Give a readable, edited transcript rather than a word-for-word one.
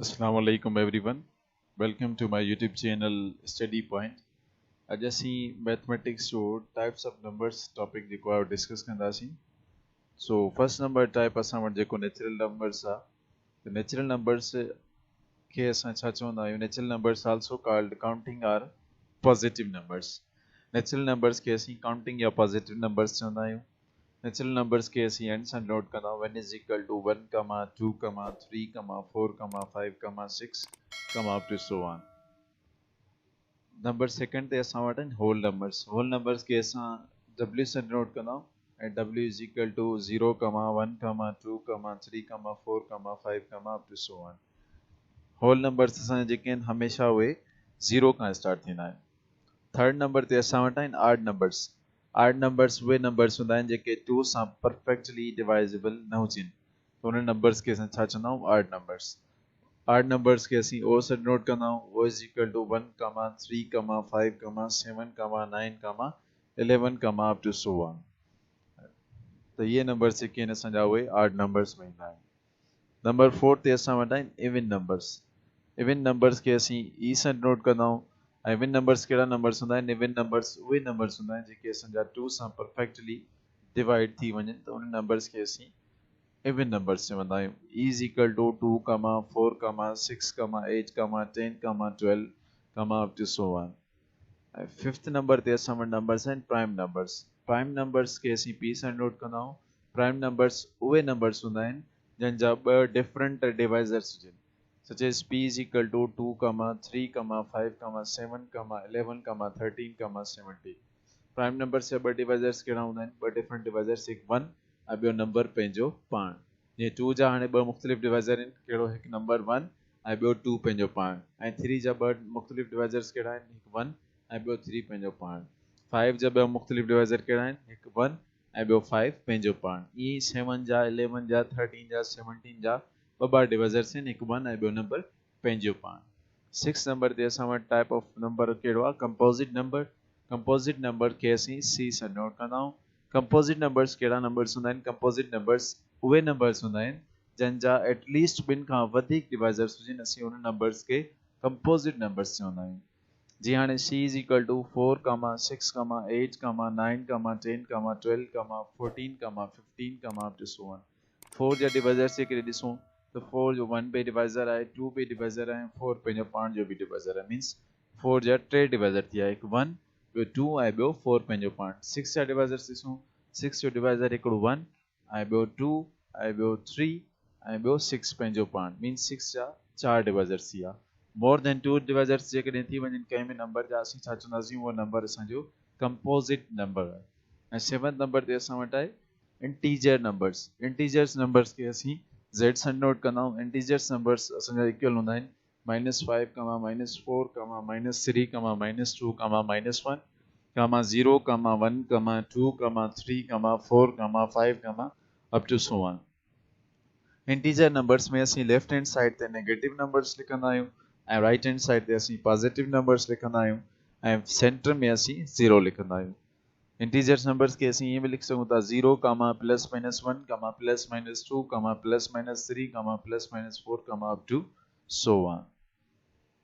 Assalamu alaikum everyone. Welcome to my YouTube channel Study Point. आज असी mathematics जो types of numbers topic जेको आहे discuss कंदासीं. So first number type असां वटि जेको नेचुरल नंबर्स आहे त नेचुरल नंबर्स खे असां छा चवंदा आहियूं natural numbers also called counting are positive numbers. Natural numbers खे असीं काउंटिंग या पॉजिटिव नंबर्स चवंदा आहियूं. नेचुरल नंबर्स के असीं एंड सां नोट कंदा आहियूं when is equal to 1, 2, 3, 4, 5, 6 up to so on. Number second ते असां वटि आहिनि होल नंबर्स के असां w सां नोट कंदा आहियूं ऐं w is equal to 0, 1, 2, 3, 4, 5 up to so on. Whole numbers असां जेके आहिनि हमेशा उहे 0 खां स्टार्ट थींदा आहिनि. थर्ड नंबर ते असां वटि आहिनि आड नंबर्स उहे नंबर्स हूंदा आहिनि जेके 2 सां परफेक्टली डिवाइजेबल न हुजनि त उन नंबर्स खे असां छा चवंदा आहियूं आड नंबर्स के असीं ओ सां नोट कंदा आहियूं o is equal to 1, 3, 5, 7, 9, 11 up to so on. त इहे नंबर्स जेके आहिनि असांजा उहे आड नंबर्स में ईंदा आहिनि. नंबर 4 ते असां वटि आहिनि इवन नंबर्स के असीं ई सां नोट कंदा आहियूं. इवन नंबर्स कहिड़ा नंबर्स हूंदा आहिनि इवन नंबर्स उहे नंबर्स हूंदा आहिनि जेके असांजा 2 सां परफेक्टली डिवाइड थी वञनि त उन नंबर्स खे असीं इवन नंबर्स चवंदा आहियूं. e is equal to 2, 4, 6, 8, 10, 12 up to so on. Fifth number ते असां वटि नंबर्स आहिनि प्राइम नंबर्स के असीं p सां नोट कंदा आहियूं. प्राइम नंबर्स उहे नंबर्स हूंदा आहिनि जंहिंजा ॿ डिफरेंट डिवाइज़र्स हुजनि such as p is equal to 2, 3, 5, 7, 11, 13, 17. Prime numbers जा ॿ डिवाइज़र्स कहिड़ा हूंदा आहिनि ॿ डिफरेंट डिवाइज़र्स हिकु 1 ऐं ॿियो नंबर पंहिंजो पाण. जीअं 2 जा हाणे ॿ मुख़्तलिफ़ डिवाइज़र आहिनि कहिड़ो हिकु नंबर 1 ऐं ॿियो 2 पंहिंजो पाण ऐं 3 जा ॿ मुख़्तलिफ़ डिवाइज़र्स कहिड़ा आहिनि हिकु 1 ऐं ॿियो 3 पंहिंजो पाण. 5 जा ॿ मुख़्तलिफ़ डिवाइज़र कहिड़ा आहिनि हिकु 1 ऐं ॿियो 5 पंहिंजो पाण. ईअं 7 जा 11 जा 13 जा 17 जा ॿ डिवाइज़र्स आहिनि हिकु 1 ऐं ॿियो नंबर पंहिंजो पाण. 6 नंबर ते असां वटि टाइप ऑफ नंबर कहिड़ो आहे कंपोज़िट नंबर खे असीं सी सां नोट कंदा आहियूं. कंपोज़िट नंबर्स कहिड़ा नंबर्स हूंदा आहिनि कंपोज़िट नंबर्स उहे नंबर्स हूंदा आहिनि जंहिंजा एटलीस्ट ॿिनि खां वधीक डिवाइज़र्स हुजनि असीं उन नंबर्स खे कंपोज़िट नंबर्स चवंदा आहियूं. जीअं हाणे c is equal to 4, 6, 8, 9, 10, 12, 14, 15 up to so on. 4 जा डिवाइज़र्स जेके ॾिसूं तो 4 जो 1 पे डिवाइज़र आहे 2 पे डिवाइज़र आहे 4 पंहिंजो पाण जो बि डिवाइज़र आहे मीन्स 4 जा 3 डिवाइज़र थी विया हिकु 1 ॿियो 2 ऐं ॿियो 4 पंहिंजो पाण. 6 जा डिवाइज़र्स ॾिसूं 6 जो डिवाइज़र हिकिड़ो 1 ऐं ॿियो 2 ऐं ॿियो 3 ऐं ॿियो 6 पंहिंजो पाण मीन्स 6 जा 4 डिवाइज़र्स थी विया. मोर देन 2 डिवाइज़र्स जेकॾहिं थी वञनि कंहिं बि नंबर जा असीं छा चवंदासीं उहो नंबर असांजो कंपोज़िट नंबर आहे. ऐं 7 नंबर ते असां वटि आहे इंटीजर्स नंबर्स खे असीं z सां नोट कंदा आहियूं. इंटीजर्स नंबर्स असांजा इक्वल हूंदा आहिनि -5, -4, -3, -2, -1, 0, 1, 2, 3, 4, 5 up to so on. Integer numbers में असीं लेफ्ट हैंड साइड ते नेगेटिव नंबर्स लिखंदा आहियूं ऐं राइट हैंड साइड ते असीं पॉजिटिव नंबर्स लिखंदा आहियूं ऐं सेंटर में असीं 0 लिखंदा आहियूं. इंटीजर्स नंबर्स के असीं ईअं बि लिखी सघूं था 0, +-1, +-2, +-3, +-4, up to so on.